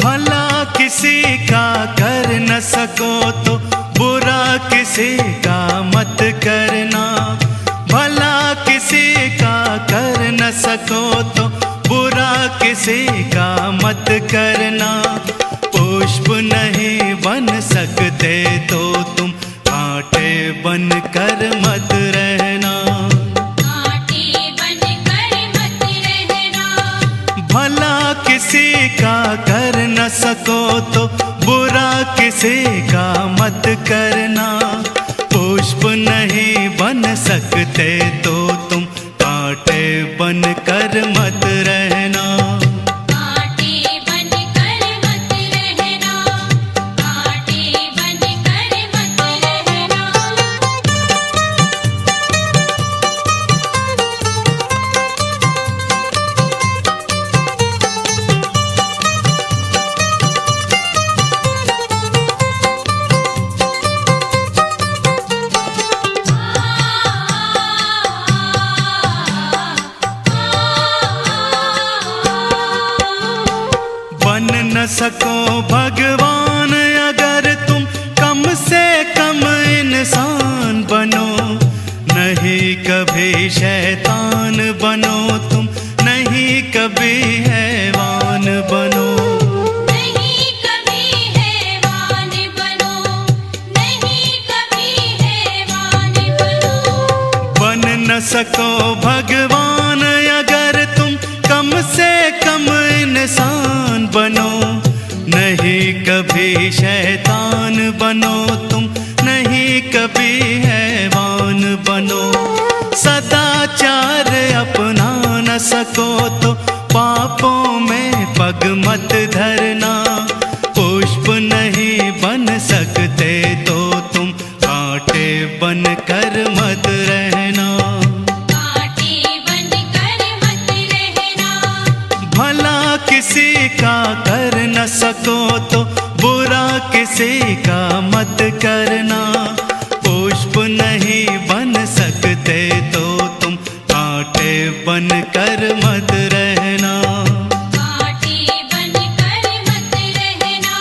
भला किसी का कर न सको तो बुरा किसी का मत करना। भला किसी का कर न सको तो बुरा किसी का मत करना। पुष्प नहीं बन सकते तो तुम कांटे बन कर मत रहना। कांटे बन कर मत रहना। भला किसी का कर न सको तो बुरा किसी का मत करना। पुष्प नहीं बन सकते तो तुम कांटे बन कर मत रहना। कांटे बन कर मत रहना। कांटे बन कर मत रहना। बन न सको भगवान अगर तुम कम से कम इंसान बनो। नहीं कभी शैतान बनो तुम, नहीं कभी हैवान बनो। नहीं कभी हैवान बनो। नहीं कभी हैवान बनो। बन न सको भगवान अगर तुम कम से कम इंसान बनो। नहीं कभी शैतान बनो तुम, नहीं कभी हैवान बनो। सदाचार अपना न सको तो पापों में पग मत धरना। पुष्प नहीं बन सकते तो तुम कांटे बन कर मत रहना। कांटे बन कर मत रहना। भला किसी का कर न सको तो बुरा किसी का मत करना। पुष्प नहीं बन सकते तो तुम कांटे बन कर मत रहना। कांटे बन कर मत रहना।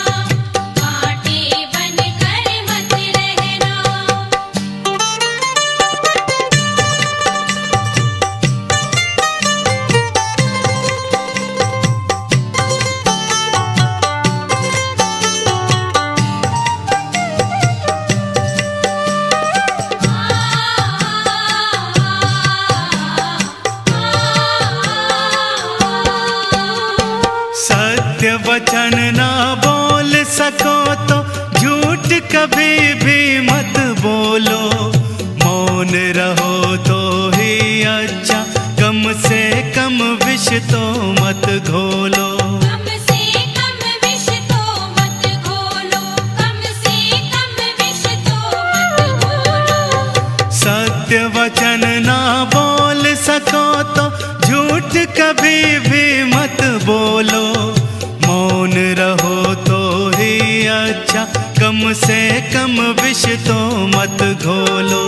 कांटे बन कर मत रहना। सत्य वचन ना बोल सको तो झूठ कभी भी मत बोलो। मौन रहो तो ही अच्छा, कम से कम विष तो मत घोलो। कम से कम विष तो मत घोलो। कम से कम विष तो मत घोलो। सत्य वचन ना बोल सको तो झूठ कभी भी मत बोलो। मौन रहो तो ही अच्छा, कम से कम विष तो मत घोलो।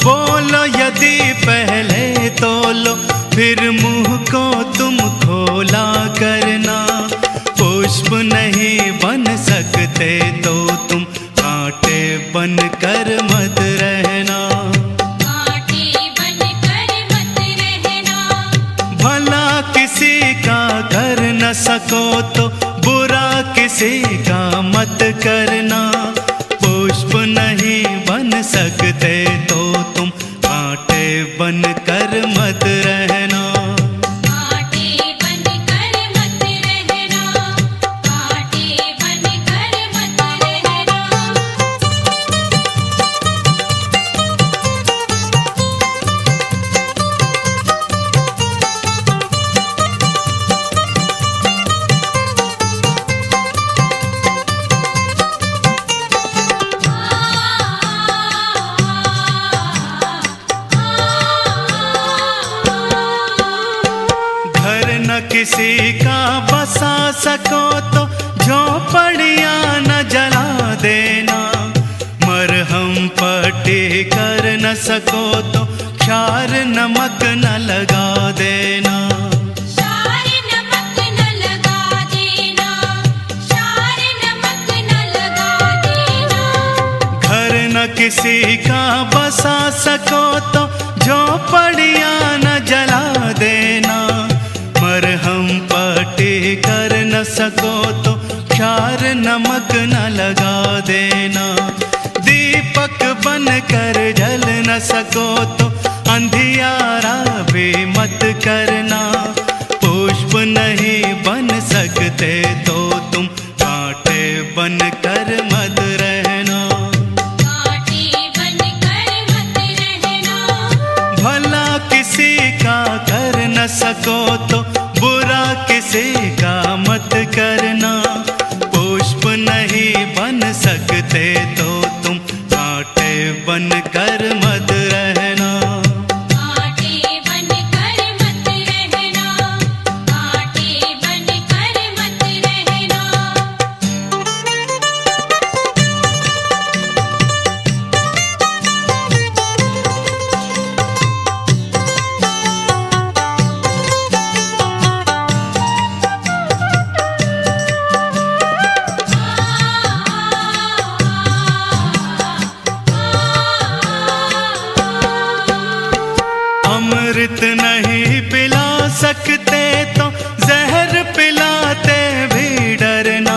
बोलो यदि पहले तोलो फिर मुंह को तुम खोला करना। पुष्प नहीं बन सकते तो तुम कांटे बन कर मत रहना। कांटे बन कर मत रहना। भला किसी का कर न सको तो बुरा किसी का मत करना। पुष्प नहीं बन सकते तो तुम कांटे बन कर मत रहना। कांटे बन कर मत रहना। कांटे बन कर मत रहना। किसी का बसा सको तो झोपड़ियाँ न जला देना। मरहम पट्टी कर न सको तो क्षार नमक न लगा देना। क्षार नमक न लगा देना। किसी का बसा सको तो झोपड़ियाँ न जला देना, मरहम पट्टी कर न सको तो क्षार नमक न लगा देना, दीपक बन कर जल न सको तो अंधियारा भी मत करना, पुष्प नहीं बन सकते तो तुम कांटे बन कर मत रहना, कांटे बन कर मत रहना। भला किसी का कर न सको तो बुरा किसी का मत करना, पुष्प नहीं बन सकते तो तुम कांटे बन कर मत रहना, कांटे बन कर मत रहना, कांटे बन कर मत रहना। अमृत नहीं पिला सकते तो जहर पिलाते भी डरना,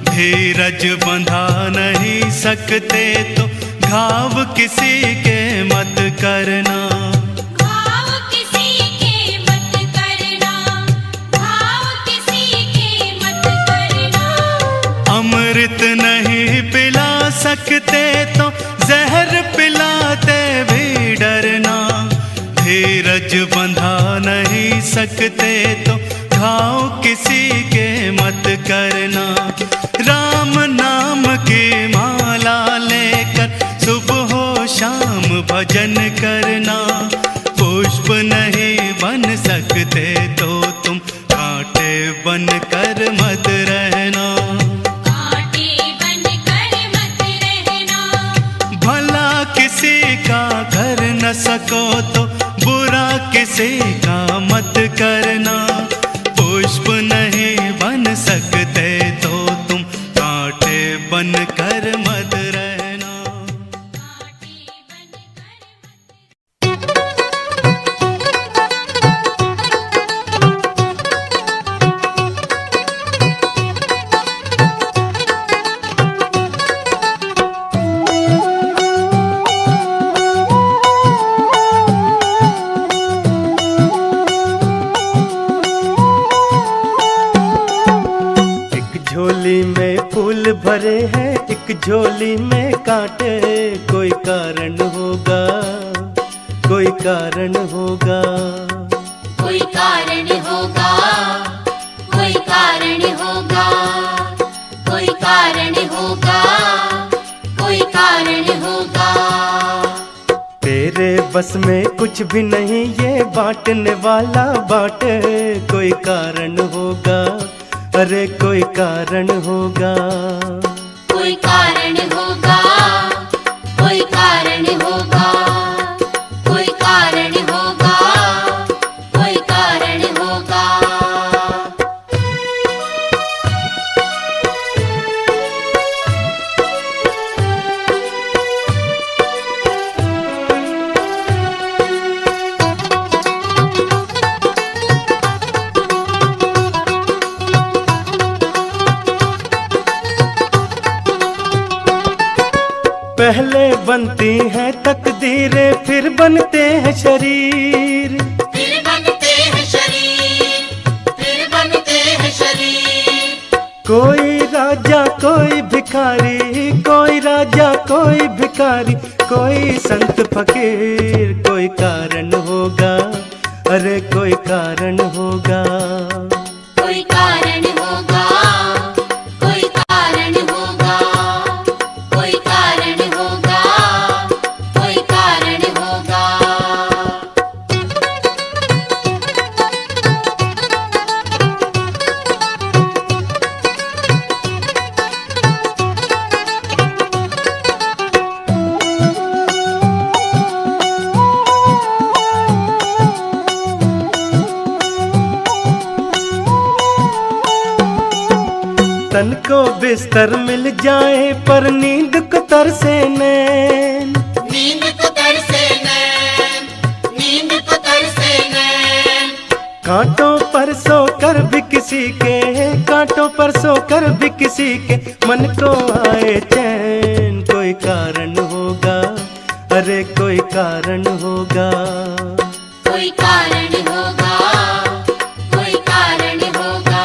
धीरज बंधा नहीं सकते तो घाव किसी के मत करना, घाव किसी के मत करना, घाव किसी के मत करना। अमृत नहीं पिला सकते तो जहर पिलाते भी डरना, धीरज बंधा नहीं सकते तो घाव किसी के मत करना, राम नाम की माला लेकर सुबह हो शाम भजन करना, पुष्प नहीं बन सकते तो तुम कांटे बन कर मत रहना, कांटे बन कर मत रहना। भला किसी का कर न सको तो बुरा किसी का मत करना, पुष्प नहीं बन सकते तो तुम कांटे बन कर मत रहना, कांटे बन कर मत। झोली में फूल भरे हैं, एक झोली में कांटे, कोई कारण होगा, कोई कारण होगा, कोई कारण होगा, कोई कारण होगा, कोई कारण होगा, कोई कारण होगा। तेरे बस में कुछ भी नहीं, ये बांटने वाला बांटे, कोई कारण होगा, अरे कोई कारण होगा, कोई कारण होगा, कोई कारण होगा, कोई कारण होगा, कोई कारण होगा। पहले बनती हैं तकदीरें, फिर बनते हैं शरीर, फिर बनते हैं शरीर, फिर बनते हैं शरीर। कोई राजा कोई भिखारी, कोई राजा कोई भिखारी, कोई संत फकीर, कोई कारण होगा, अरे कोई कारण होगा, कोई कारण होगा, कोई कारण होगा, कोई कारण होगा, कोई कारण होगा। तन को बिस्तर मिल जाए पर नींद को तरसे नैन, नींद को तरसे नैन, नींद को तरसे नैन। कांटों पर सो कर भी किसी के, कांटों पर सो कर भी किसी के मन को आए चैन। कोई कारण होगा, अरे कोई कारण होगा, कोई कारण होगा, कोई कारण होगा,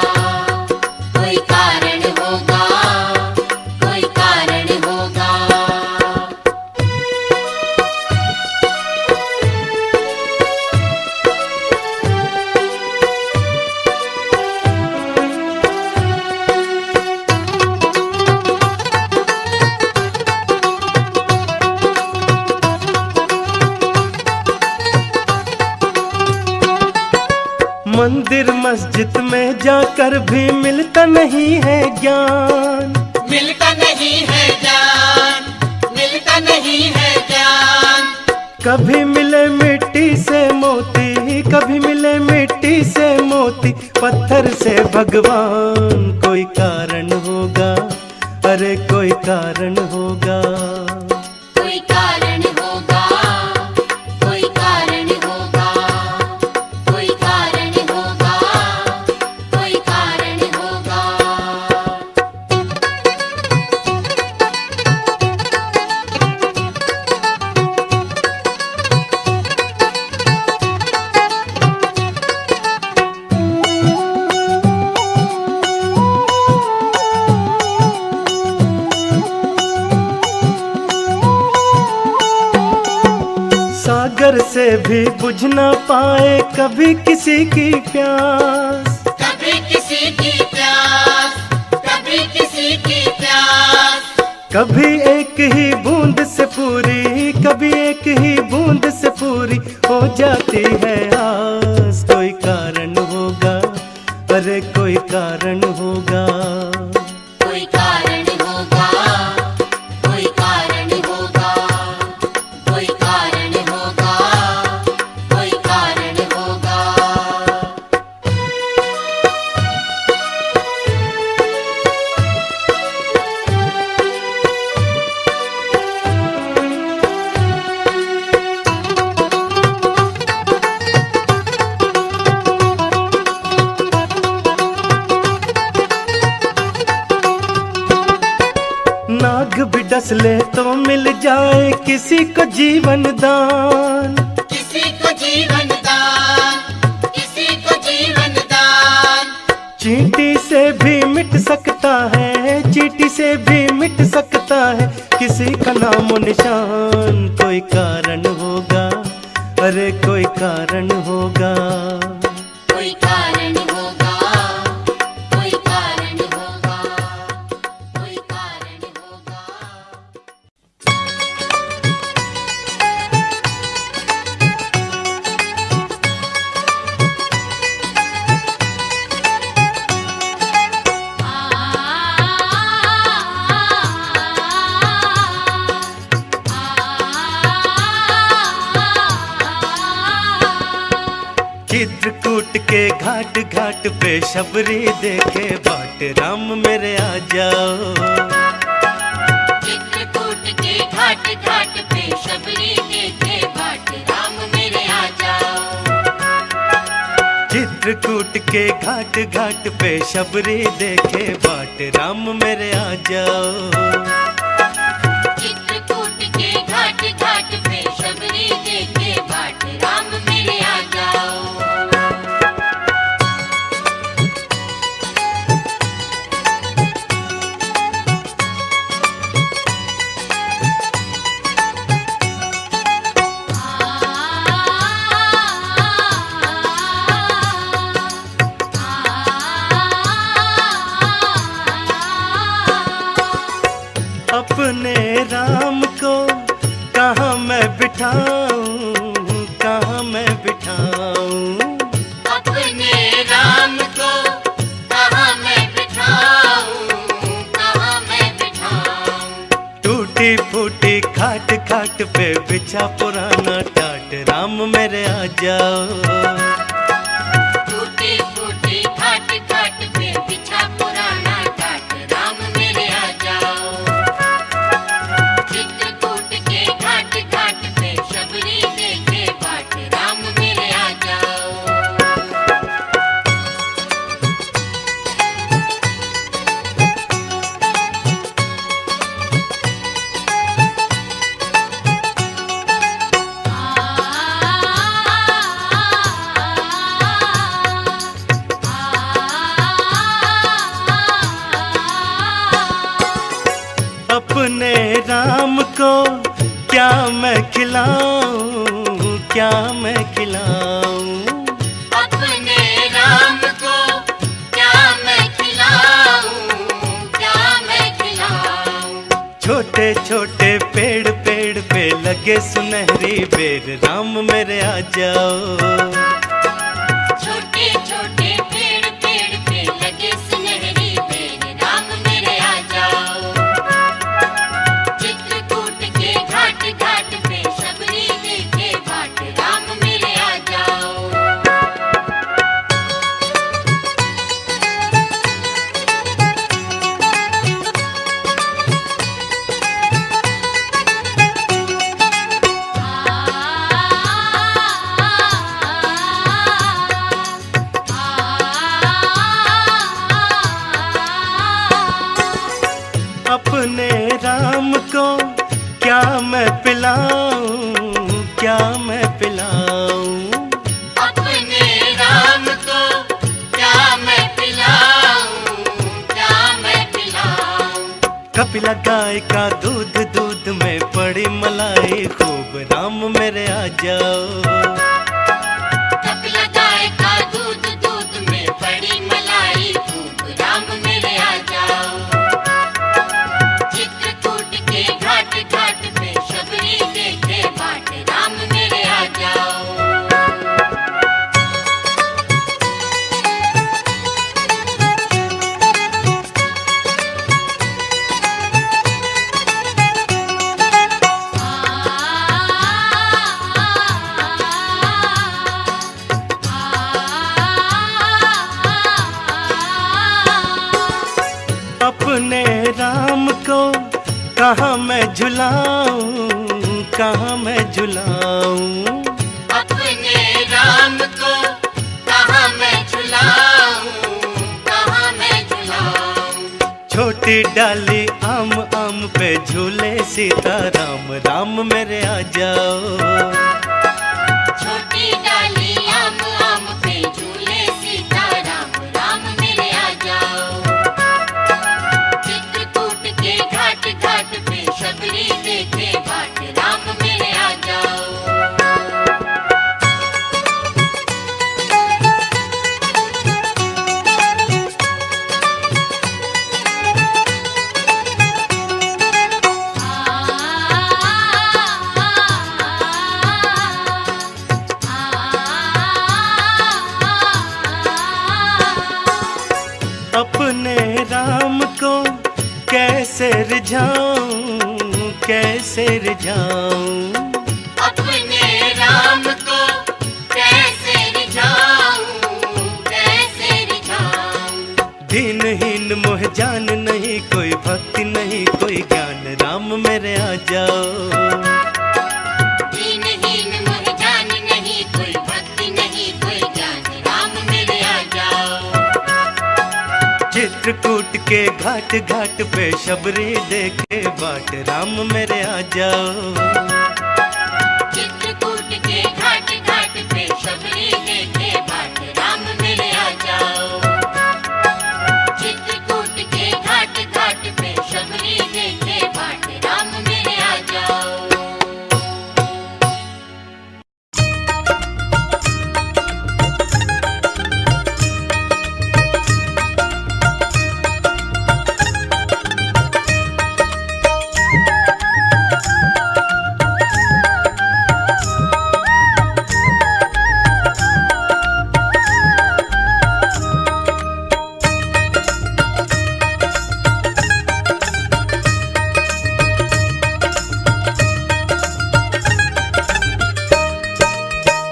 कोई कारण होगा, कोई कारण होगा। मंदिर मस्जिद में जाकर भी मिलता नहीं है ज्ञान, मिलता नहीं है ज्ञान, मिलता नहीं है ज्ञान। कभी मिले मिट्टी से मोती, कभी मिले मिट्टी से मोती, पत्थर से भगवान। कोई कारण होगा, अरे कोई कारण होगा, कोई कारण होगा, कोई कारण होगा, कोई कारण होगा, कोई कारण होगा। सागर से भी बुझ ना पाए कभी किसी की प्यास, कभी किसी की प्यास, कभी किसी की प्यास। कभी एक ही बूंद से पूरी, कभी एक ही बूंद से पूरी हो जाती है आस। कोई कारण होगा, अरे कोई कारण होगा, कोई कारण होगा, कोई कारण होगा, कोई कारण होगा, कोई कारण होगा। नाग भी डस ले तो मिल जाए किसी को जीवन दान, किसी को जीवन दान, किसी को जीवन दान। चींटी से भी मिट सकता है, चींटी से भी मिट सकता है किसी का नामो निशान। कोई कारण होगा, अरे कोई कारण होगा, कोई कारण होगा, कोई कारण होगा, कोई कारण होगा। चित्रकूट के घाट घाट पे शबरी देखे बाट, राम मेरे आ जाओ। चित्रकूट के घाट घाट पे शबरी देखे बाट, राम मेरे आ जाओ। चित्रकूट के घाट घाट पे शबरी देखे बाट, राम मेरे आ जाओ। चित्रकूट के घाट घाट पे शबरी देखे बाट, राम मेरे आ जाओ। अपने राम को कहाँ मैं बिठाऊं, कहाँ मैं बिठाऊं। अपने राम को कहाँ मैं बिठाऊं, कहाँ मैं बिठाऊं। टूटी फूटी खाट खाट पे बिछा पुराना टाट, राम मेरे आ जाओ। टूटी फूटी खाट खाट पे बिछा पुराना टाट, को क्या मैं खिलाऊं, क्या मैं खिलाऊं। अपने राम को क्या मैं खिलाऊं, क्या मैं खिलाऊं। छोटे छोटे पेड़ पेड़ पे लगे सुनहरी बेर, राम मेरे आ जाओ। छोटे छोटे पेड़ पेड़ पे लगे सुनहरी बेर, राम मेरे आ जाओ। चित्रकूट के घाट घाट पे शबरी देखे बाट, राम मेरे आ जाओ। अपने राम को क्या मैं पिलाऊं, क्या मैं पिलाऊं। अपने राम को क्या मैं पिलाऊं, क्या मैं पिलाऊं। कपिला गाय का दूध, दूध में पड़ी मलाई खूब, राम मेरे आ जाओ। कपिला गाय का दूध, दूध में पड़ी मलाई खूब, राम मेरे आ जाओ। चित्रकूट के घाट घाट पे शबरी देखे बाट, राम मेरे आ जाओ। अपने राम को कहाँ मैं झुलाऊं, कहाँ मैं झुलाऊं। अपने राम को कहाँ मैं झुलाऊं, कहाँ मैं झुलाऊं। छोटी डाली आम आम पे झूले सीता राम, राम मेरे आ जाओ। छोटी डाली आम आम पे झूले सीता राम, राम मेरे आ जाओ। चित्रकूट के घाट घाट पे शबरी देखे बाट, राम मेरे आ जाओ। अपने राम को कैसे रिझाऊं, कैसे रिझाऊं। अपने राम को कैसे रिझाऊं, कैसे रिझाऊं। दीनहीन मोह जान नहीं, कोई भक्ति नहीं, कोई ज्ञान, राम मेरे आ जाओ। दीनहीन मोह जान नहीं, कोई भक्ति नहीं, कोई ज्ञान, राम मेरे आ जाओ। चित्रकूट के घाट घाट पे शबरी देखे बाट, राम मेरे आ जाओ। चित्रकूट के घाट घाट पे शबरी देखे बाट, राम मेरे आ जाओ। चित्रकूट के घाट घाट पे शबरी देखे बाट, राम मेरे आ जाओ।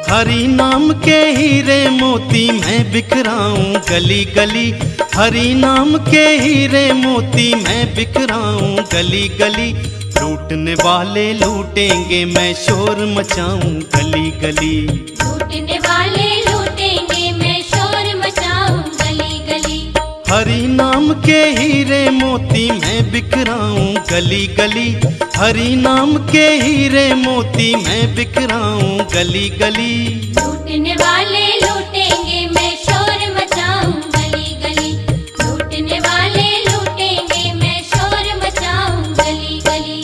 हरि नाम के हीरे मोती मैं बिखराऊं गली गली, हरि नाम के हीरे मोती मैं बिखराऊं गली गली। लूटने वाले लूटेंगे मैं शोर मचाऊं गली गली। लूटने वाले लूटेंगे मैं शोर मचाऊं गली गली। हरि नाम के हीरे मोती मैं बिखराऊं गली गली, हरि नाम के हीरे मोती मैं बिखराऊं गली गली। लूटने वाले लूटेंगे मैं शोर मचाऊं गली गली। लूटने वाले लूटेंगे मैं शोर मचाऊं गली गली।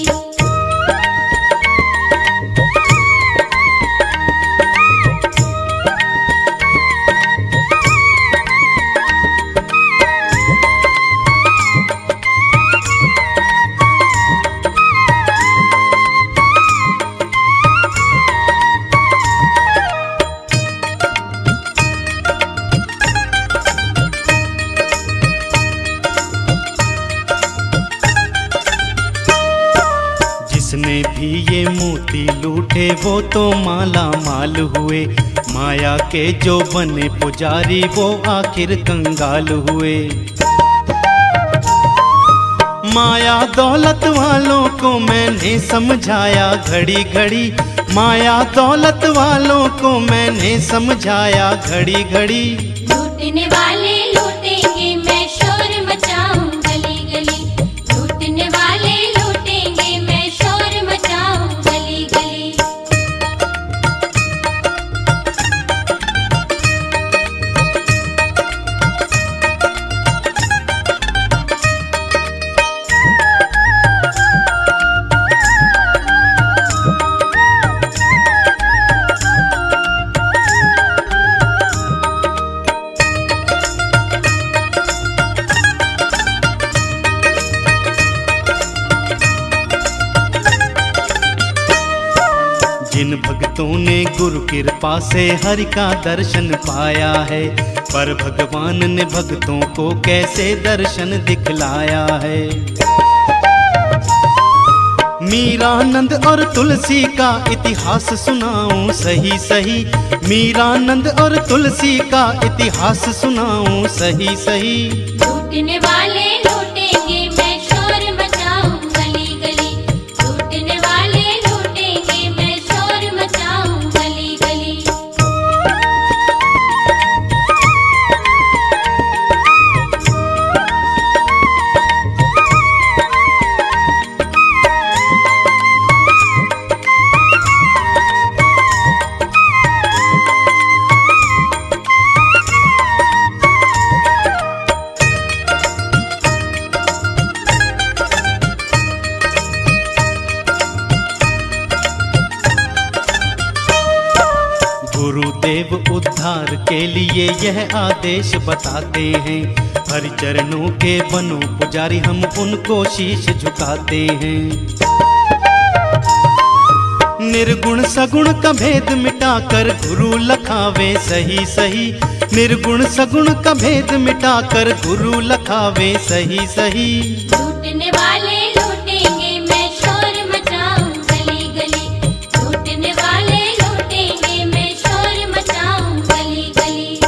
भी ये मोती लूटे वो तो माला माल हुए। माया के जो बने पुजारी वो आखिर कंगाल हुए। माया दौलत वालों को मैंने समझाया घड़ी घड़ी, माया दौलत वालों को मैंने समझाया घड़ी घड़ी। लूटने वाले लूटेंगे मैं शोर मचाऊं गली गली, लूटने वाले लूटेंगे मैं शोर मचाऊं गली गली। जिन भक्तों ने गुरु कृपा से हरि का दर्शन पाया है, पर भगवान ने भक्तों को कैसे दर्शन दिखलाया है। मीरानंद और तुलसी का इतिहास सुनाऊं सही सही, मीरानंद और तुलसी का इतिहास सुनाऊं सही सही। लूटने वाले लूटेंगे मैं शोर मचाऊं गली गली, लूटने वाले लूटेंगे मैं शोर मचाऊं गली गली। गुरुदेव उद्धार के लिए यह आदेश बताते हैं, हरि चरणों के बनो पुजारी हम उनको शीश झुकाते हैं। निर्गुण सगुण का भेद मिटाकर गुरु लखावे सही सही, निर्गुण सगुण का भेद मिटाकर गुरु लखावे सही सही। लूटने वाले लूटेंगे मैं शोर मचाऊं गली गली, लूटने वाले लूटेंगे मैं शोर मचाऊं गली गली।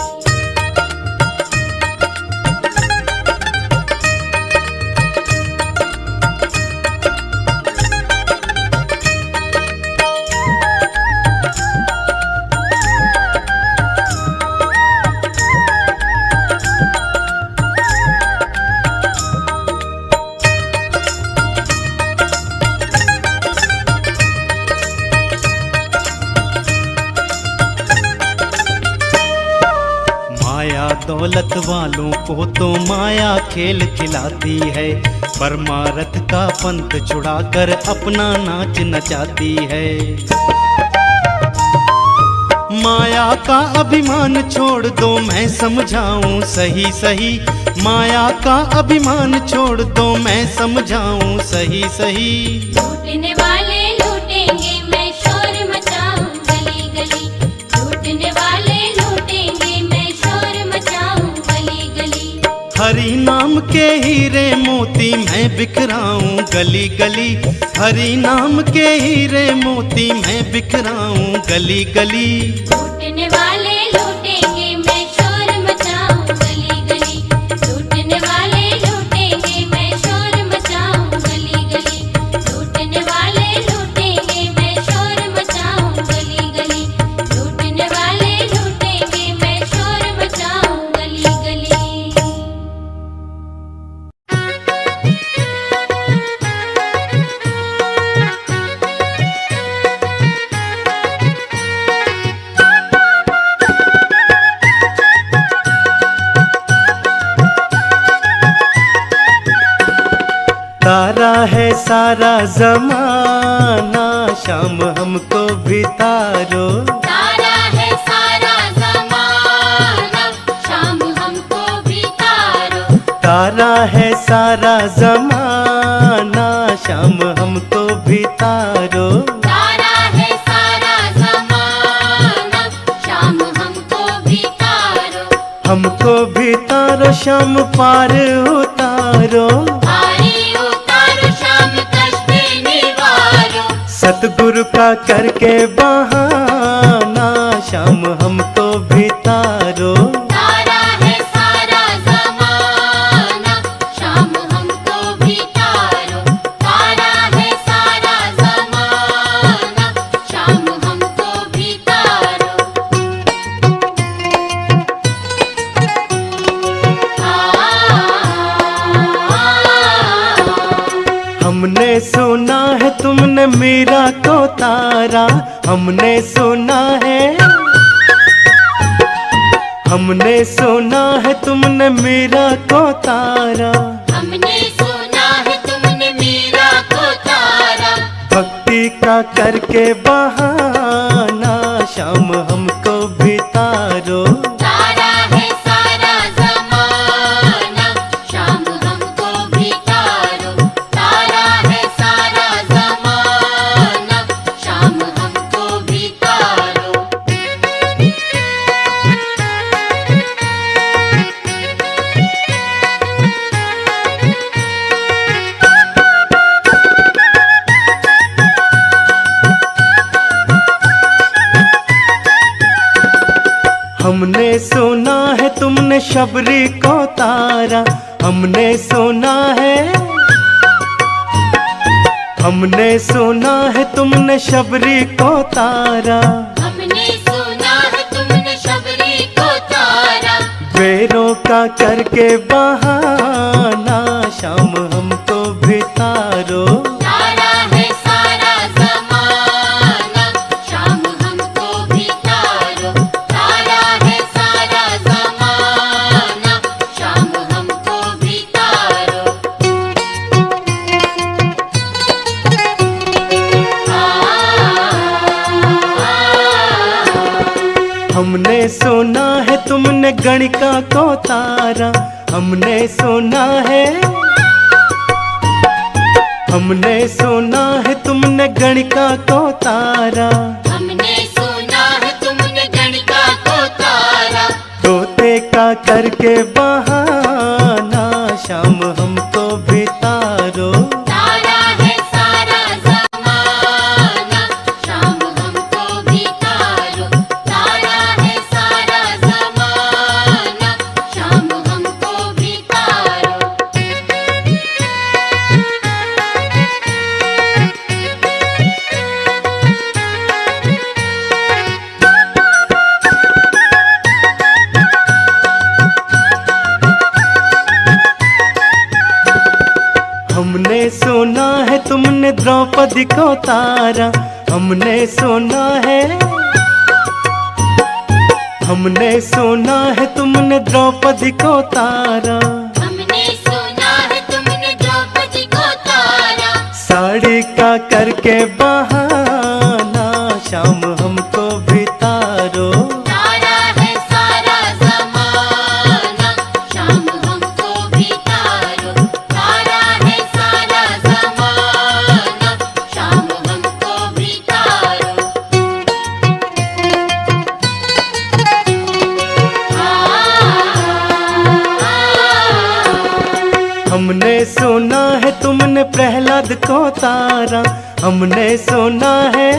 माया दौलत वालों को तो माया खेल खिलाती है, परमार्थ का पंथ छुड़ाकर अपना नाच नचाती है। माया का अभिमान छोड़ दो मैं समझाऊं सही सही, माया का अभिमान छोड़ दो मैं समझाऊं सही सही। लूटने वाले लूटेंगे मैं शोर मचाऊं गली गली, लूटने वाले लूटेंगे मैं शोर मचाऊं गली गली। हरि नाम के हीरे मोती मैं बिखराऊं गली गली, हरि नाम के हीरे मोती मैं बिखराऊं गली गली। लूटने वाले लूटेंगे मैं शोर मचाऊं गली गली, लूटने वाले लूटेंगे मैं शोर मचाऊं गली गली, लूटने वाले लूटेंगे मैं शोर मचाऊं गली गली, लूटने वाले लूटेंगे मैं शोर मचाऊं गली गली। तारा है सारा जमाना, शाम हमको भी तारो। तारा है सारा ज़माना, शाम हमको भी तारो। तारा है सारा जमाना, शाम हमको भी तारो। तारा है सारा ज़माना, शाम हमको भी तारो। हमको भी तारो, शाम पार उतारो। सतगुरु का करके बहाना शाम हमको भी तारो। तारा है सारा ज़माना, शाम हमको भी तारो। तारा है सारा ज़माना, शाम हमको भी तारो। हमने सुना है तुमने मीरा को तारा, हमने सुना है, हमने सुना है तुमने मीरा को तारा। हमने सुना है तुमने मीरा को तारा। भक्ति का करके बहाना शाम हमको भी तारो। तारा है सारा ज़माना, शाम हमको भी तारो। तारा है सारा ज़माना, शाम हमको भी तारो। हमने सुना है तुमने शबरी को तारा, हमने सुना है, हमने सुना है तुमने शबरी को तारा। हमने सुना है तुमने शबरी को तारा। बेरों का करके बहाना शाम हमको भी तारो। तारा है सारा ज़माना, शाम हमको भी तारो। तारा है सारा ज़माना, शाम हमको भी तारो। हमने सुना है तुमने गणिका को तारा, हमने सुना है, हमने सुना है तुमने गणिका को तारा। हमने सुना है तुमने गणिका को तारा। तोते का करके बहाना शाम हमको भी तारो। तारा है सारा ज़माना, शाम हमको भी तारो। तारा है सारा ज़माना, शाम हमको भी तारो। हमने सुना है तुमने द्रौपदी को तारा, हमने सुना है, हमने सुना है तुमने द्रौपदी को तारा। हमने सुना है तुमने द्रौपदी को तारा। साड़ी का करके बहाना शाम हमको भी तारो। तारा है सारा ज़माना, शाम हमको भी तारो। तारा है सारा ज़माना, शाम हमको भी तारो। हमने सुना है तुमने प्रहलाद को तारा, हमने सुना है,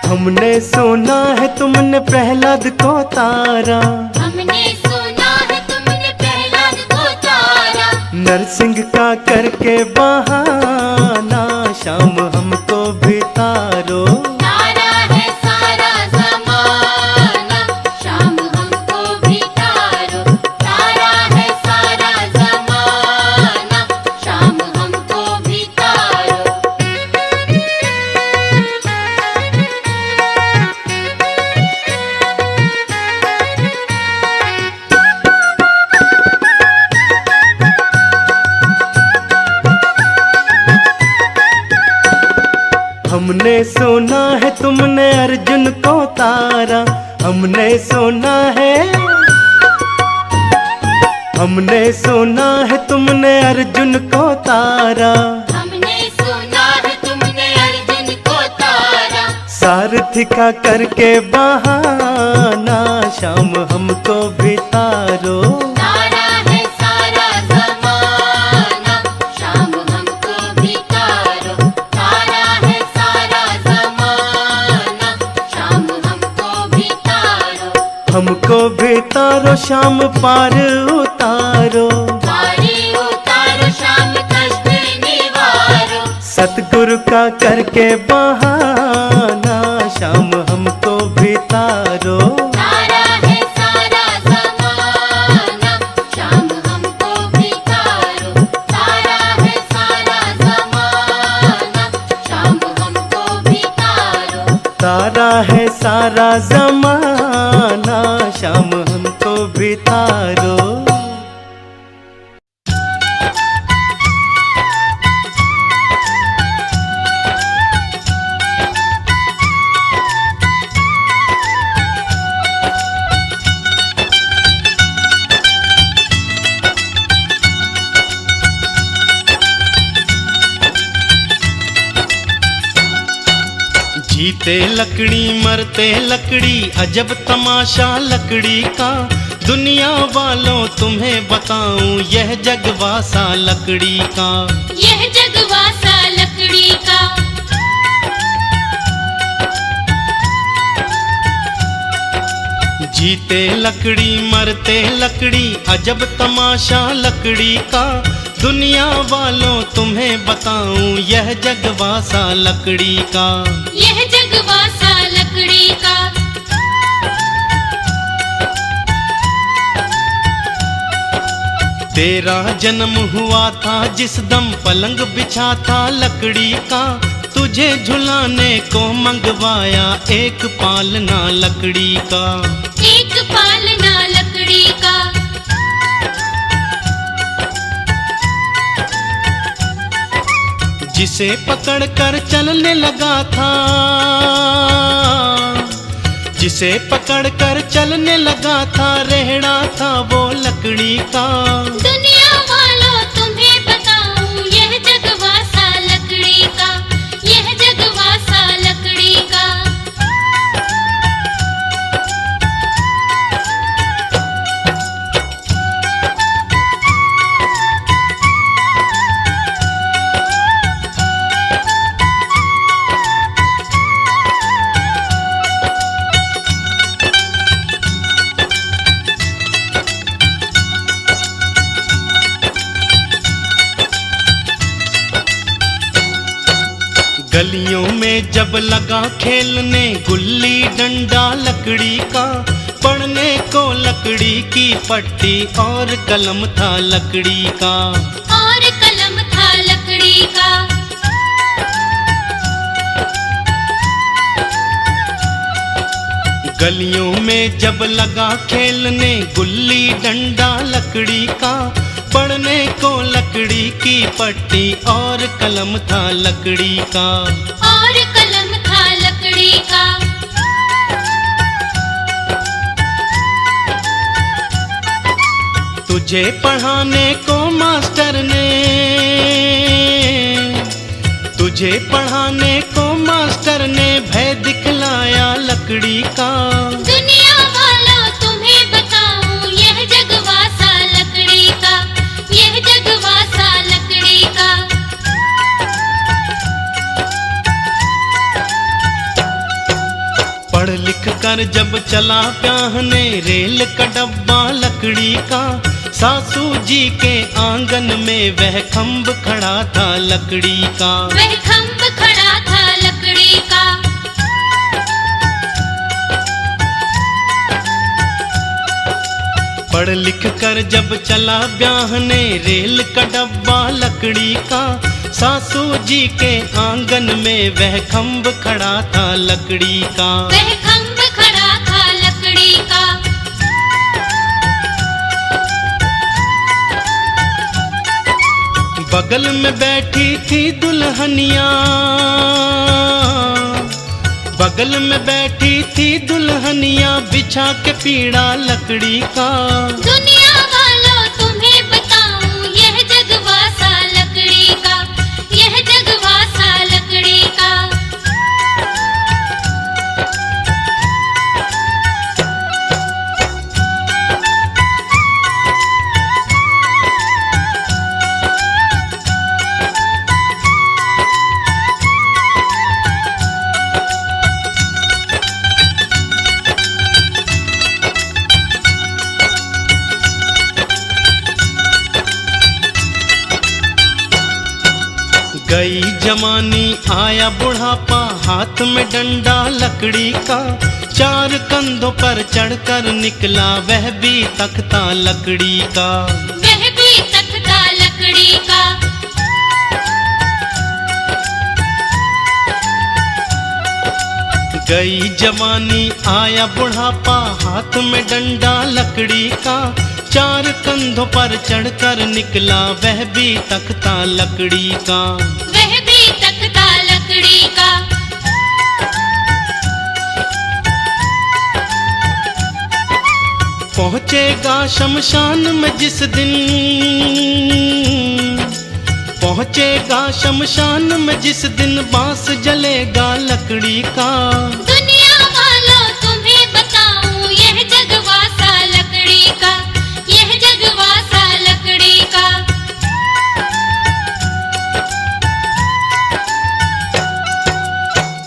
हमने सुना है तुमने प्रहलाद को तारा। हमने सुना है तुमने प्रहलाद को तारा। नरसिंह का करके बहाना शाम हमको भी तारो। तारा है सारा ज़माना, शाम हमको भी तारो। तारा है सारा ज़माना, शाम हमको भी तारो। हमने सुना है तुमने अर्जुन को तारा, हमने सुना है, हमने सुना है तुमने अर्जुन को तारा। हमने सुना है तुमने अर्जुन को तारा। सारथी का करके बहाना शाम हमको भी तारो। तारा है सारा ज़माना, शाम हमको भी तारो। शाम पार उतारो, पारी उतारो शाम कष्ट निवारो। सतगुरु का करके बहाना शाम हमको भी तारो। तारा है सारा ज़माना शाम हमको भी तारो। तारा है सारा ज़माना शाम हमको भी तारो। तारा है सारा जमाना शाम हमको भी तारो। जीते लकड़ी मरते लकड़ी अजब तमाशा लकड़ी का। दुनिया वालों तुम्हें बताऊं यह जगवासा लकड़ी का। यह जगवासा लकड़ी का। जीते लकड़ी मरते लकड़ी अजब तमाशा लकड़ी का। दुनिया वालों तुम्हें बताऊं यह जगवासा लकड़ी का। यह जगवासा लकड़ी का। तेरा जन्म हुआ था जिस दम पलंग बिछा था लकड़ी का। तुझे झुलाने को मंगवाया एक पालना लकड़ी का। एक पालना लकड़ी का। जिसे पकड़ कर चलने लगा था, जिसे पकड़ कर चलने लगा था रेहड़ा था वो लकड़ी का। दुनिया वालों तुम्हें बताऊं यह जगवासा लकड़ी का। यह जगवासा लकड़ी का। गलियों में जब लगा खेलने गुल्ली डंडा लकड़ी का। पढ़ने को लकड़ी की पट्टी और कलम था लकड़ी का। और कलम था लकड़ी का। गलियों में जब लगा खेलने गुल्ली डंडा लकड़ी का। पढ़ने को लकड़ी की पट्टी और कलम था लकड़ी का। और कलम था लकड़ी का। तुझे पढ़ाने को मास्टर ने, तुझे पढ़ाने को मास्टर ने भय दिखलाया लकड़ी का। दुनिया वालों तुम्हें बताऊं यह जगवासा लकड़ी का। यह जगवासा लकड़ी का। पढ़ लिख कर जब चला प्याहने रेल का डब्बा लकड़ी का। सासू जी के आंगन में वह खम्भ खड़ा था लकड़ी का। वह खम्भ खड़ा था लकड़ी का। पढ़ लिख कर जब चला ब्याहने रेल का डब्बा लकड़ी का। सासू जी के आंगन में वह खम्भ खड़ा था लकड़ी का। वह खम्भ खड़ा था लकड़ी का। बगल में बैठी थी दुल्हनिया, बगल में बैठी थी दुल्हनिया बिछा के पीड़ा लकड़ी का। दुनिया वालों तुम्हें बताऊं यह जगवासा लकड़ी का। यह जगवासा लकड़ी का। गई जवानी आया बुढ़ापा, हाथ में डंडा लकड़ी का, चार कंधों पर चढ़कर निकला वह भी तख्ता लकड़ी का। वह भी तख्ता लकड़ी का। गई जवानी आया बुढ़ापा, हाथ में डंडा लकड़ी का, चार कंधों पर चढ़कर निकला वह भी तख्ता लकड़ी का। वह भी तख्ता लकड़ी का। पहुँचेगा शमशान में जिस दिन, पहुँचेगा शमशान में जिस दिन, बांस जलेगा लकड़ी का। दुनिया वालों तुम्हें बताऊं यह जगवासा लकड़ी का, यह जगवासा लकड़ी का।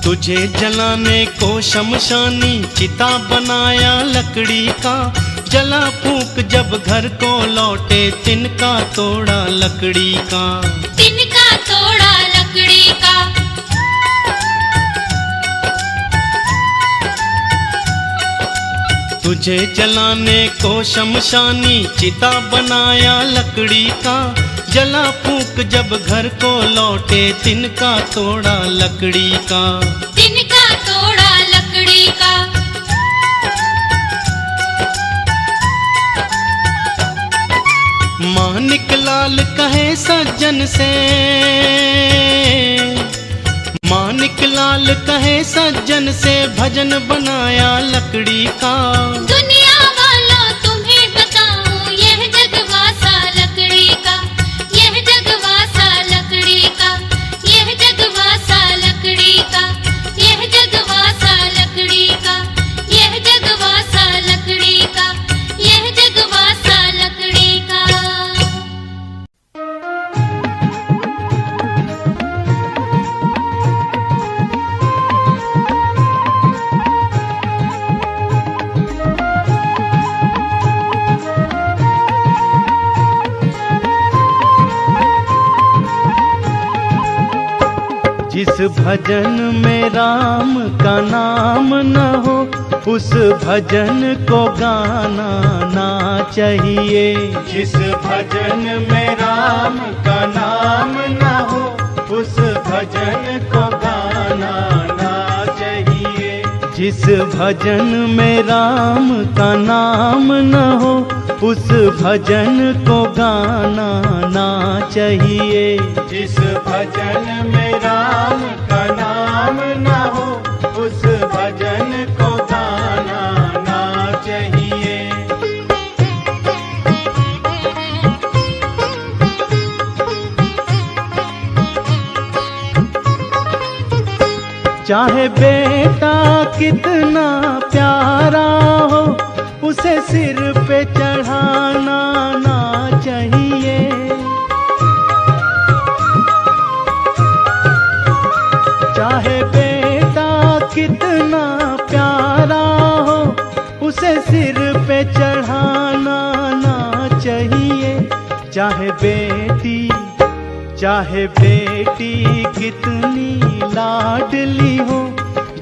तुझे जलाने को शमशानी चिता बनाया लकड़ी का, जला फूंक जब घर को लौटे तिनका तोड़ा लकड़ी का। तिनका तोड़ा लकड़ी का। तुझे जलाने को शमशानी चिता बनाया लकड़ी का, जला फूंक जब घर को लौटे तिनका तोड़ा लकड़ी का। तिनका तोड़ा लकड़ी का। मानिक लाल कहे सज्जन से, मानिक लाल कहे सज्जन से, भजन बनाया लकड़ी का। दुनिया वालों तुम्हें बताऊं यह जगवासा लकड़ी का, यह जगवासा लकड़ी का, यह जगवासा लकड़ी का, यह जगवासा लकड़ी का, यह जगवासा लकड़ी का, यह जगवासा लकड़ी का। जिस भजन में राम का नाम न हो, उस भजन को गाना ना चाहिए। जिस भजन में राम का नाम न हो, उस भजन को गाना ना चाहिए। जिस भजन में राम का नाम न हो, उस भजन को गाना ना चाहिए। जिस भजन में राम का नाम न हो, उस भजन को गाना ना चाहिए। चाहे बेटा कितना प्यारा हो, उसे सिर पे चढ़ाना ना चाहिए। चाहे बेटा कितना प्यारा हो, उसे सिर पे चढ़ाना ना चाहिए। चाहे बेटी कितनी लाडली हो,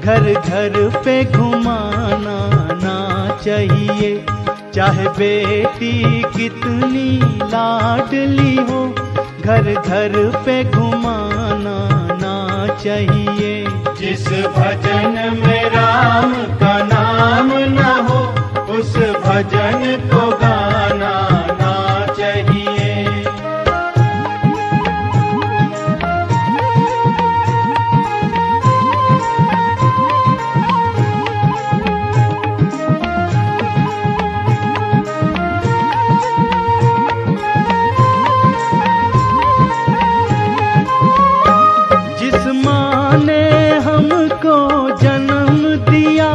घर घर पे घुमाना ना चाहिए। चाहे बेटी कितनी लाडली हो, घर घर पे घुमाना ना चाहिए। जिस भजन में राम का नाम न हो, उस भजन को गाना ना चाहिए। जिस माँ ने हमको जन्म दिया,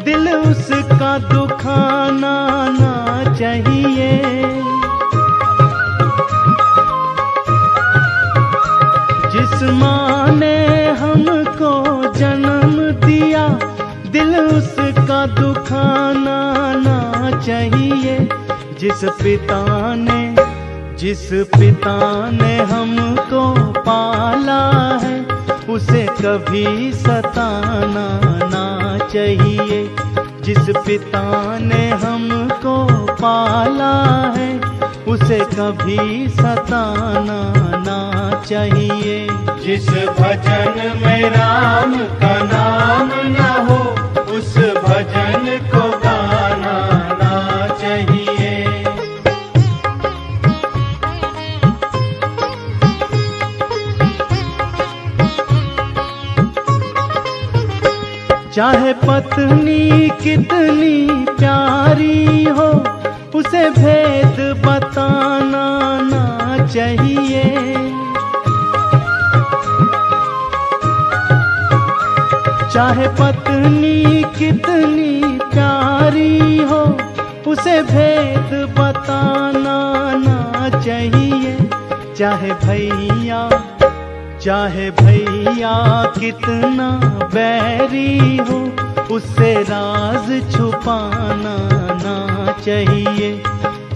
दिल उसका दुखाना ना चाहिए। जिस माँ ने हमको जन्म दिया, दिल उसका दुखाना ना चाहिए। जिस जिस पिता ने हमको पाला है उसे कभी सताना ना चाहिए। जिस पिता ने हमको पाला है उसे कभी सताना ना चाहिए। जिस भजन में राम का नाम न हो उस भजन को गाना ना चाहिए। चाहे पत्नी कितनी प्यारी हो उसे भेद बताना ना चाहिए। चाहे पत्नी कितनी प्यारी हो उसे भेद बताना ना चाहिए। चाहे भैया कितना बैरी हो उससे राज छुपाना ना चाहिए।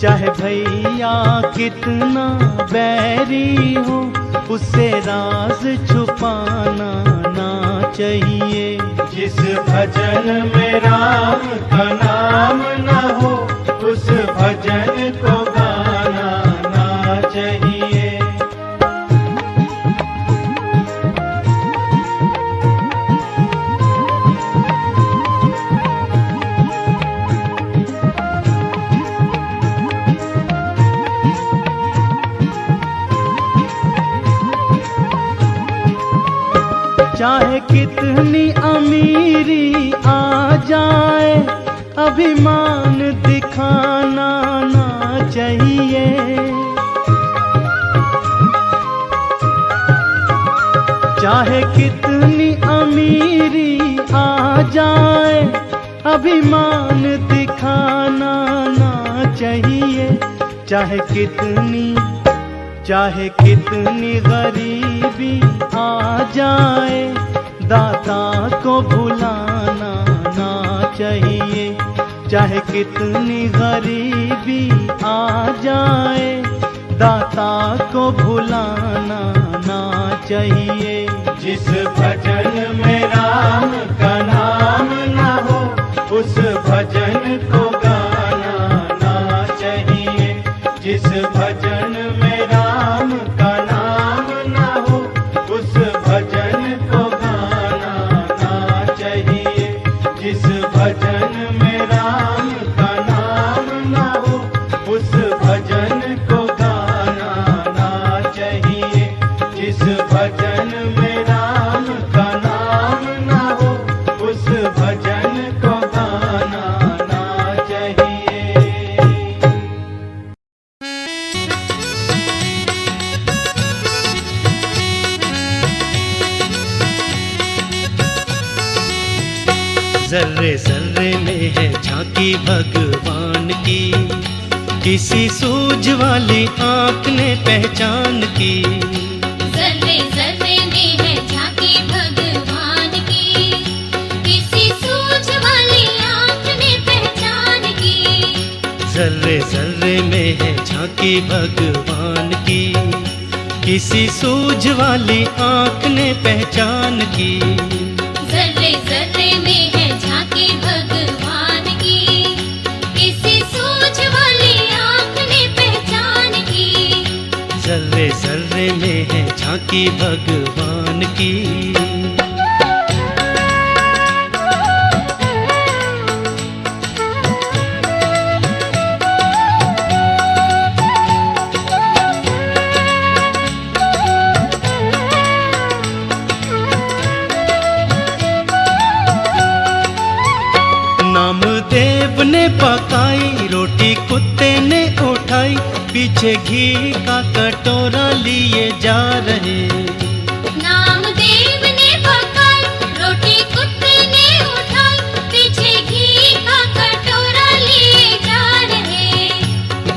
चाहे भैया कितना बैरी हो उससे राज छुपाना ना चाहिए। जिस भजन में राम का नाम न हो उस भजन को गाना ना चाहिए। चाहे कितनी अमीरी आ जाए अभिमान दिखाना ना चाहिए। चाहे कितनी अमीरी आ जाए अभिमान दिखाना ना चाहिए। चाहे कितनी गरीबी आ जाए दाता को भुलाना ना चाहिए। चाहे कितनी गरीबी आ जाए दाता को भुलाना ना चाहिए। जिस भजन में राम का नाम न हो उस भजन को गाना ना चाहिए। जिस भजन में राम का नाम न हो उस भजन को गाना ना चाहिए। जिस भजन में राम का नाम न हो उस भजन को गाना ना चाहिए। जिस भजन में राम का नाम न हो उस भजन को गाना ना चाहिए। जर्रे जर्रे में है झांकी भगवान की, किसी सूझ वाली आँख ने पहचान की। जर्रे जर्रे में है झांकी भगवान की, किसी सूझ वाली आँख ने पहचान की। जर्रे जर्रे में है झांकी भगवान की, किसी सूझ वाली आँख ने पहचान की। जर्रे जर्रे में है झांकी भगवान की, किसी सूझ वाली आँख ने पहचान की। जर्रे जर्रे में है झांकी भगवान की। नामदेव ने पकाई रोटी कुत्ते ने उठाई, पीछे घी का कटोरा लिए जा रहे। नामदेव ने पकाई रोटी कुत्ते ने उठाई, पीछे घी का कटोरा लिए जा रहे।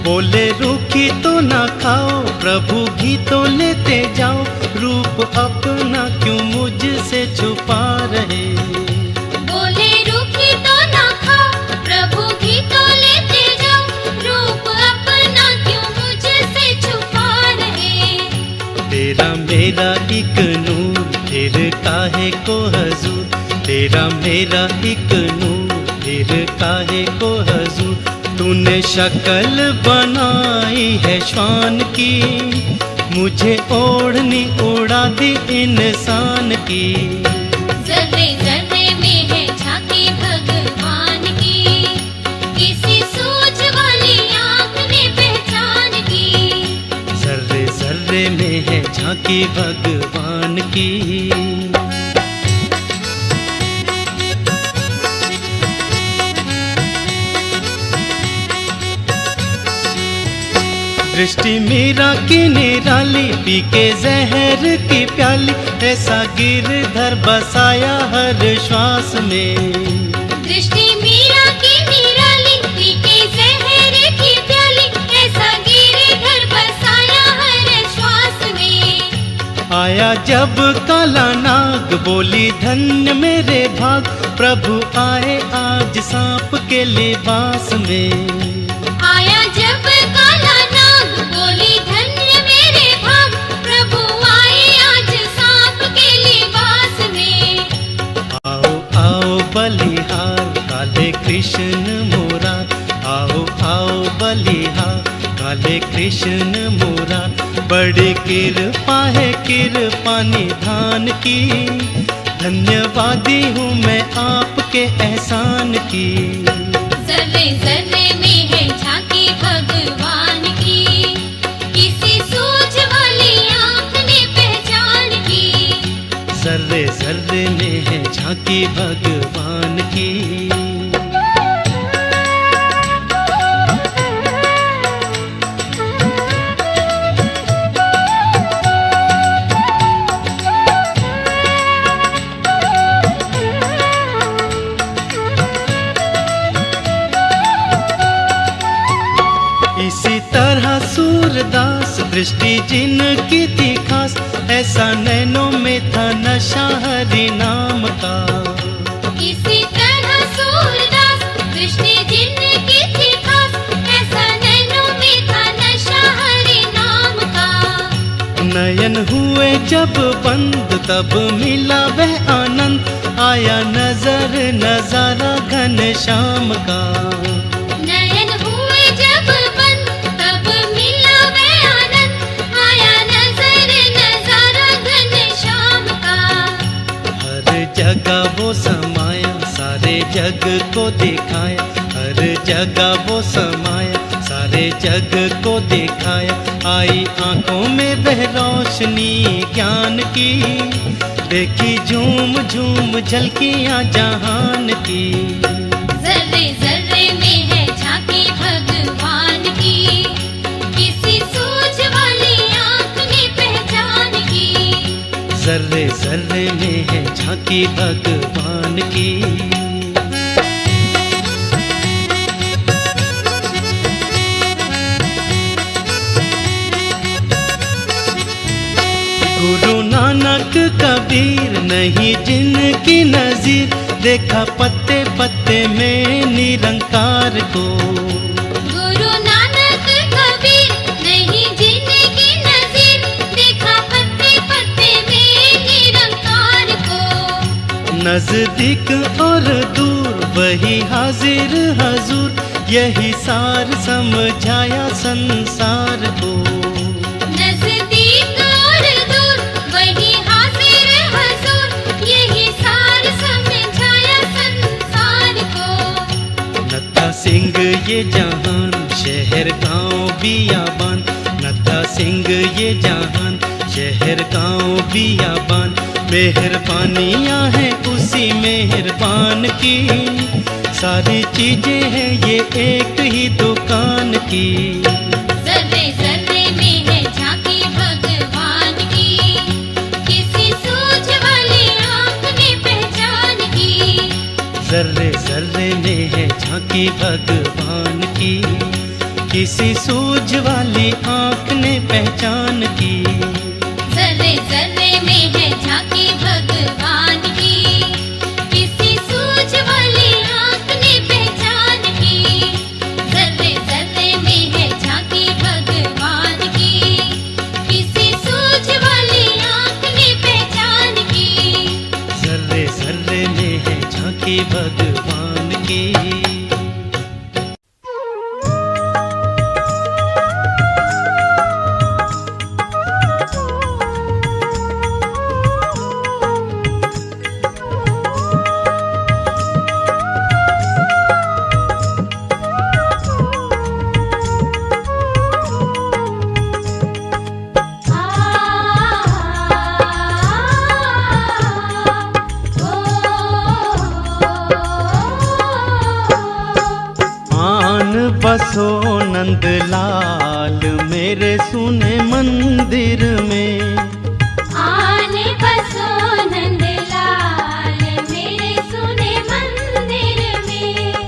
बोले रूखी तो ना खाओ प्रभु घी तो लेते जाओ, रूप अपना क्यों मुझसे छुपा रहे। बोले रूखी तो ना खाओ प्रभु घी तो लेते जाओ, रूप अपना क्यों मुझसे छुपा तेरा मेरा एक नूर फिर काहे को हजूर, तेरा मेरा एक नूर फिर काहे को हजूर। तूने शक्ल बनाई है श्वान की, मुझे ओढ़नी उड़ा दी इंसान की। जर्रे जर्रे में है झांकी भगवान की, किसी सूझ वाली आँख ने पहचान की। जर्रे जर्रे में है झांकी भगवान की। दृष्टि मीरा की निराली, पी के जहर की प्याली, ऐसा गिरधर बसाया हर श्वास में। दृष्टि मीरा की निराली, पी के जहर की प्याली, ऐसा गिरधर बसाया हर श्वास में। आया जब काला नाग, बोली धन्य मेरे भाग, प्रभु आए आज सांप के लिबास में। आया जब काला नाग, बोली धन्य मेरे भाग, प्रभु आए आज सांप के लिबास में। आओ आओ बलिहार काले कृष्ण मोरा, आओ आओ बलिहार काले कृष्ण मोरा। बड़ी कृपा है कृपा निधान की, धन्यवादी हूँ मैं आपके एहसान की। जर्रे जर्रे में है झांकी भगवान की, किसी सूझ वाली आँख ने पहचान की। जर्रे जर्रे में है झांकी भगवान की। इसी तरह सूरदास दृष्टि जिनकी थी खास, ऐसा नैनों में था नशा हरि नाम का। इसी तरह सूरदास दृष्टि जिनकी थी खास, ऐसा नैनों में था नशा हरि नाम का। नयन हुए जब बंद तब मिला वह आनंद, आया नजर नजारा घन श्याम का। नयन हुए जब बंद तब मिला वह आनंद, आया नजर नजारा घन श्याम का। हर जगह वो समाया सारे जग को दिखाया, हर जगह वो समाया सारे जग को दिखाया। आई आंखों में वह रोशनी ज्ञान की, देखी झूम झूम झलकियां जहान की। जर्रे जर्रे में है झांकी भगवान की, किसी सूझ वाली आँख ने पहचान की। जर्रे जर्रे में है झांकी भगवान की। गुरु नानक कबीर नहीं जिनकी नजीर, देखा पत्ते पत्ते में निरंकार को। गुरु नानक कबीर नहीं जिनकी नजीर, देखा पत्ते पत्ते में निरंकार को। नजदीक और दूर वही हाजिर हजूर, यही सार समझाया संसार को। नजदीक और दूर वही हाजिर हजूर, यही सार समझाया संसार को। नत्था सिंह ये जहान शहर गांव बियाबान, नत्था सिंह ये जहान शहर गांव बियाबान। मेहरबानियां हैं उसी मेहरबान की, सारी चीजें हैं ये एक ही दुकान की। जर्रे जर्रे में है झांकी भगवान की, किसी सूझ वाली आँख ने पहचान की। जर्रे जर्रे में है झांकी भगवान की, किसी सूझ वाली आँख ने पहचान की। जर्रे जर्रे में है झांकी भगवान की, किसी सूझ वाली आँख ने पहचान की। जर्रे जर्रे में है झांकी भगवान की, किसी सूझ वाली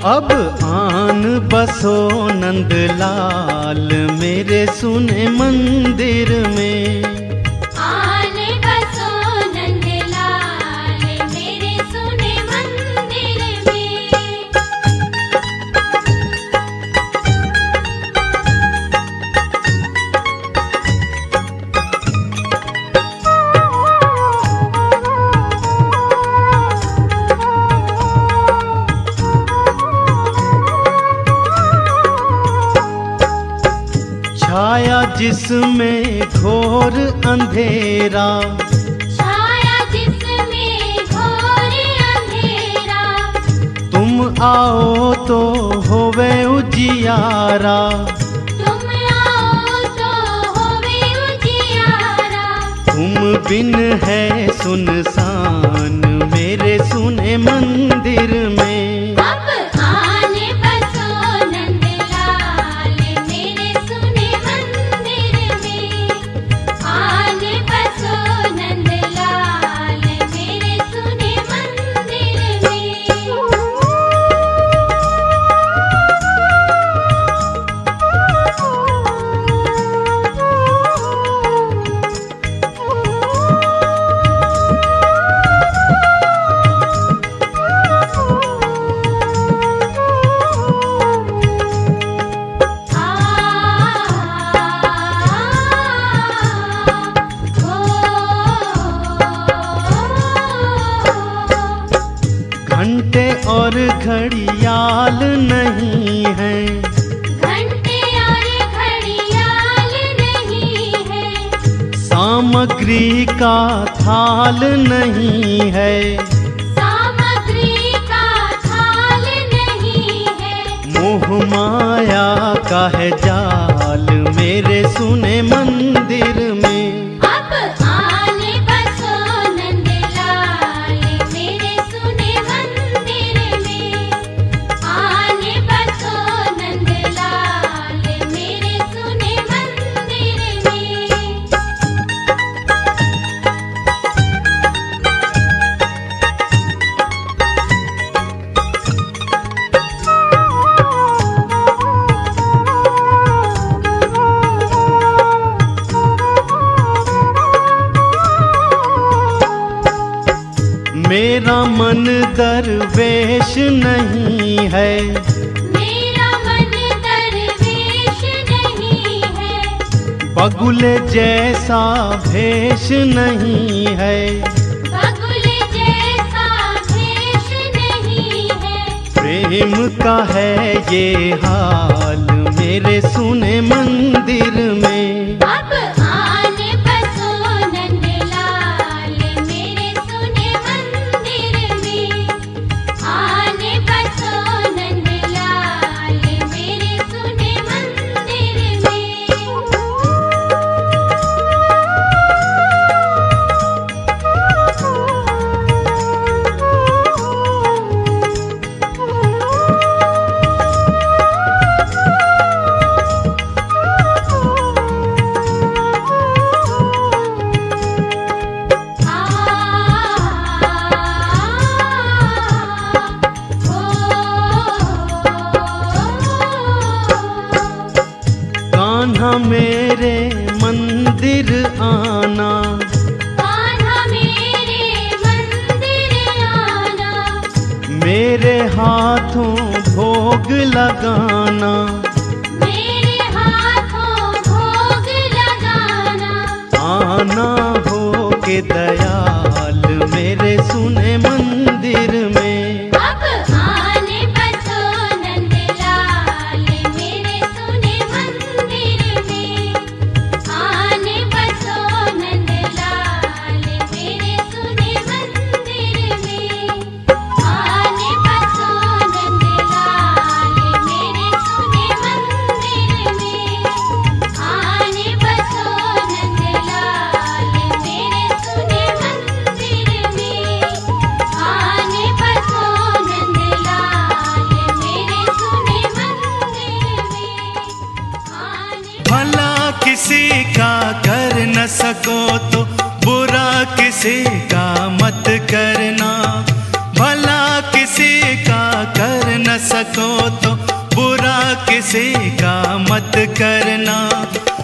अब आन बसो नंदलाल मेरे सुने मंदिर में। आन बसो नंदलाल मेरे सुने मंदिर में। छाया जिसमें घोर अंधेरा, छाया जिसमें घोर अंधेरा, तुम आओ तो होवे उजियारा। तुम आओ तो होवे उजियारा। तुम बिन है सुनसान मेरे सुने मंदिर में। अब आन बसो नंदलाल मेरे सुने मंदिर में। आन बसो नंदलाल मेरे सुने मंदिर में। घंटे और घड़ियाल नहीं है, घंटे और घड़ियाल नहीं है। सामग्री का थाल नहीं है। सामग्री का थाल नहीं है। मोह माया का है जाल मेरे सुने मंदिर में। अब आन बसो नंदलाल मेरे सुने मंदिर में। आन बसो नंदलाल मेरे सुने मंदिर में। मेरा मन दरवेश नहीं है, मेरा मन दरवेश नहीं है। बगुल जैसा भेष नहीं है। बगुल जैसा भेष नहीं है। प्रेम का है ये हाल मेरे सुने मंदिर में। अब आन बसो नंदलाल मेरे सुने मंदिर में। आन बसो नंदलाल मेरे सुने मंदिर में। कान्हा मेरे मंदिर आना, कान्हा मेरे मंदिर आना। मेरे हाथों भोग लगाना। मेरे हाथों भोग लगाना। आना हो के दयाल मेरे सुने मंदिर में। अब आन बसो नंदलाल मेरे सुने मंदिर में। आन बसो नंदलाल मेरे सुने मंदिर में। आन बसो नंदलाल मेरे सुने मंदिर में। आन बसो नंदलाल मेरे सुने मंदिर में। आन बसो नंदलाल मेरे सुने मंदिर में। भला किसी का कर न सको तो बुरा किसी का मत करना। भला किसी का कर न न सको तो बुरा किसी का मत करना।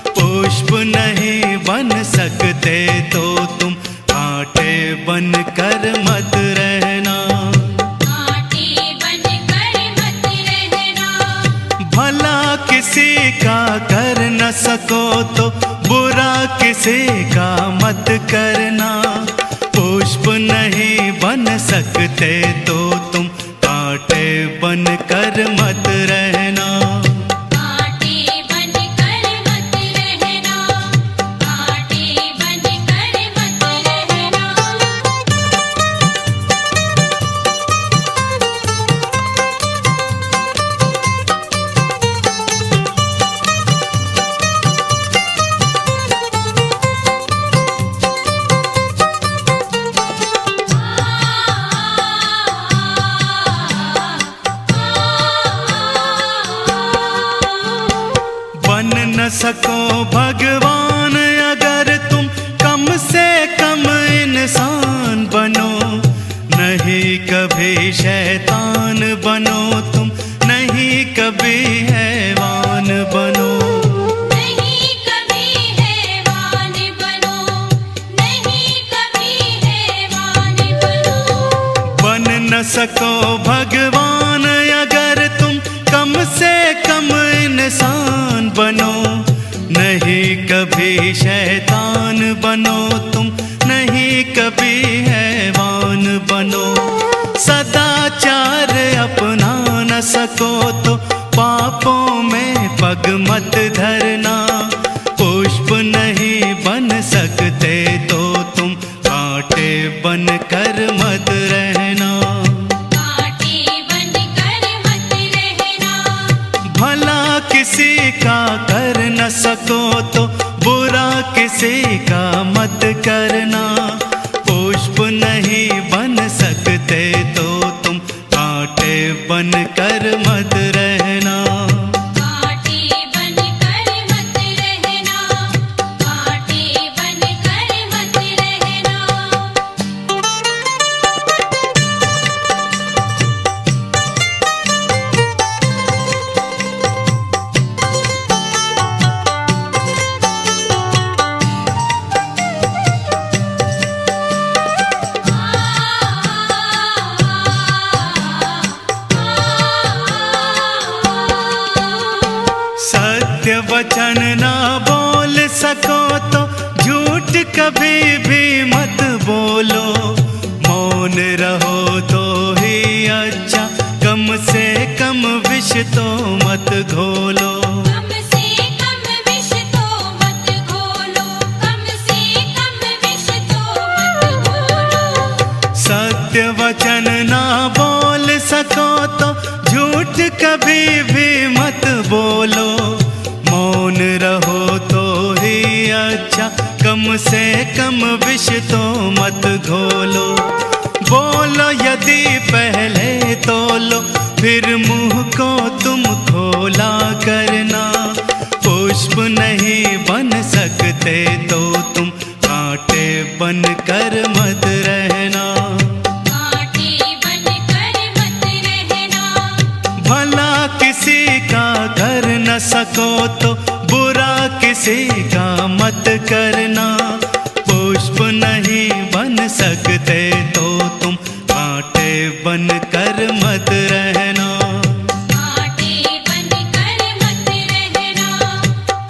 पुष्प नहीं बन सकते तो तुम कांटे बन कर मत रहना। कांटे बनकर मत रहना। भला किसी का कर न सको तो बुरा किसी का मत करना। पुष्प नहीं बन सकते तो तुम कांटे बन कर मत रहना। कांटे बनकर मत रहना। कांटे बनकर मत रहना। बन न सको भगवान अगर तुम कम से कम इंसान बनो। नहीं कभी शैतान बनो तुम, नहीं कभी हैवान बनो। नहीं कभी हैवान बनो। नहीं कभी हैवान बनो। बन न सको भगवान अगर तुम कम से कम इंसान बनो। नहीं कभी शैतान बनो तुम, नहीं कभी हैवान बनो। सदाचार अपना न सको तो पापों में पग मत धरना। पुष्प नहीं बन सकते तो तुम कांटे बन कर मत रहना। कांटे बनकर मत रहना। भला किसी का कर न सको तो बुरा किसी का मत करना। पुष्प नहीं बन सकते तो तुम कांटे बन कर मत रहना। कांटे बनकर मत रहना। कांटे बनकर मत रहना। सत्य वचन ना बोल सको तो झूठ कभी भी मत बोलो। मौन रहो तो ही अच्छा, कम से कम विष तो मत घोलो। कम से कम विष तो मत घोलो। कम से कम विष तो मत घोलो। सत्य वचन ना बोल सको तो झूठ कभी भी मत बोलो। मौन रहो तो ही अच्छा, कम से कम विष तो मत घोलो। बोलो यदि पहले तोलो फिर मुंह को तुम खोला करना। पुष्प नहीं बन सकते तो तुम कांटे बन कर मत रहना। कांटे बनकर मत रहना। भला किसी का कर न सको तो बुरा किसी का मत करना। पुष्प नहीं बन सकते तो तुम कांटे बन कर मत रहना। कांटे बनकर मत रहना।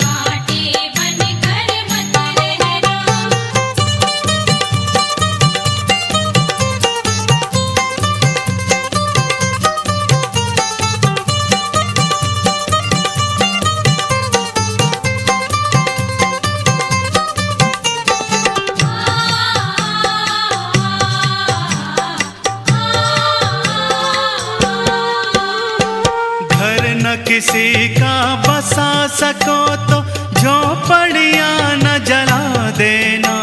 कांटे बनकर मत रहना। किसी का बसा सको तो झोपड़ियाँ न जला देना।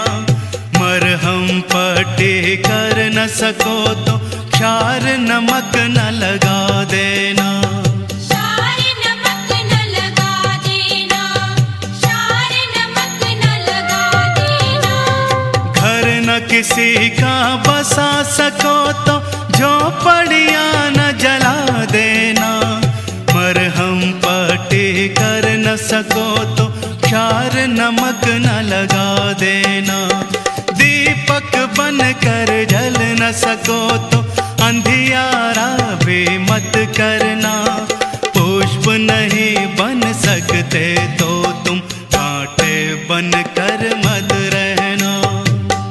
मरहम पट्टी कर न सको तो क्षार नमक न लगा देना। क्षार नमक न लगा देना। क्षार नमक न लगा देना। घर न किसी का बसा सको तो झोपड़ियाँ न जला देना। कभी कर न सको तो क्षार नमक न लगा देना। दीपक बन कर जल न सको तो अंधियारा भी मत करना। पुष्प नहीं बन सकते तो तुम कांटे बन कर मत रहना।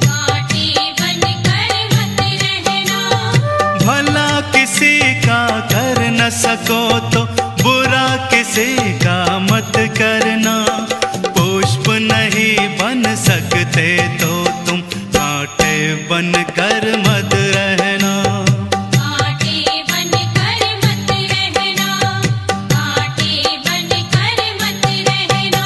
कांटे बनकर मत रहना। भला किसी का कर न सको तो बुरा किसी का मत करना। पुष्प नहीं बन सकते तो तुम कांटे बन कर मत रहना। कांटे बनकर मत रहना। कांटे बनकर मत रहना।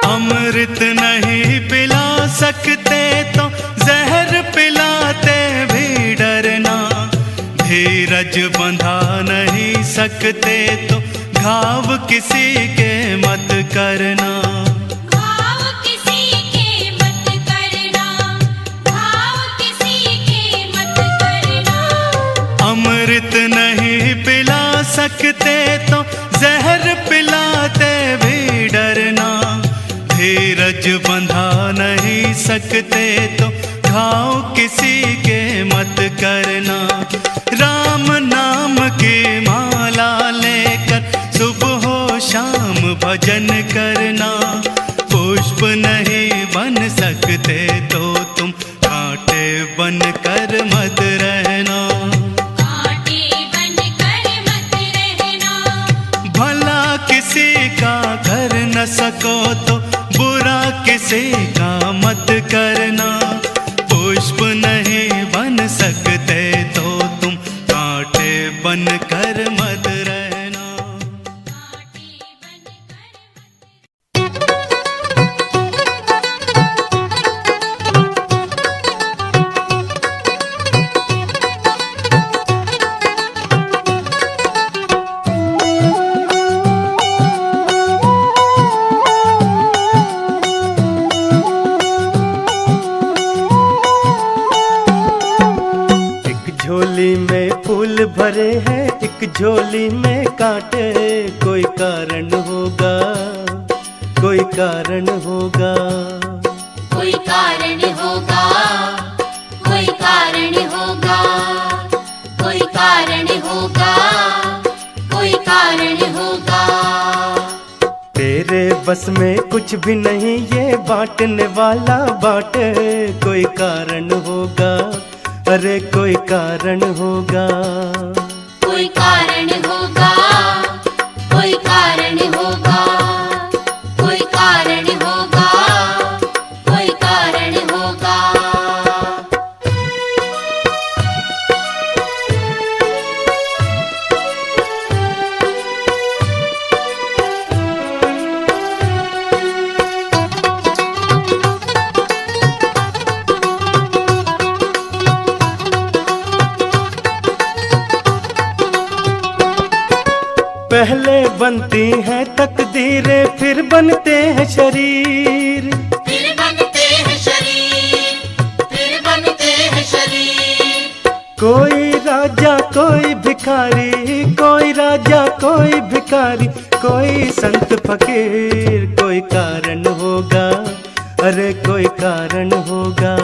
अमृत नहीं पिला सकते तो जहर पिलाते भी डरना। धीरज बंधा नहीं सकते तो घाव किसी के मत करना। घाव किसी के मत करना। घाव किसी के मत करना। अमृत नहीं पिला सकते तो जहर पिलाते भी डरना। धीरज बंधा नहीं सकते तो घाव किसी के मत करना। राम नाम की माला लेकर सुबह हो शाम भजन करना। पुष्प नहीं बन सकते तो तुम कांटे बन कर मत रहना। कांटे बनकर मत रहना। भला किसी का कर न सको तो बुरा किसी का मत करना। पुष्प नहीं बन सकते तो तुम कांटे बन कर मत रहना। कांटे बनकर झोली में फूल भरे हैं, एक झोली में कांटे। कोई कारण होगा, कोई कारण होगा। कोई कारण होगा। कोई कारण होगा। कोई कारण होगा। कोई कारण होगा। तेरे बस में कुछ भी नहीं, ये बांटने वाला बांटे। कोई कारण होगा, अरे कोई कारण होगा। कोई कारण होगा। कोई कारण होगा। कोई कारण होगा। कोई कारण होगा। पहले बनती हैं तकदीरें, फिर बनते हैं शरीर। फिर बनते हैं शरीर। फिर बनते हैं शरीर। कोई राजा कोई भिखारी, कोई राजा कोई भिखारी, कोई संत फकीर। कोई कारण होगा, अरे कोई कारण होगा।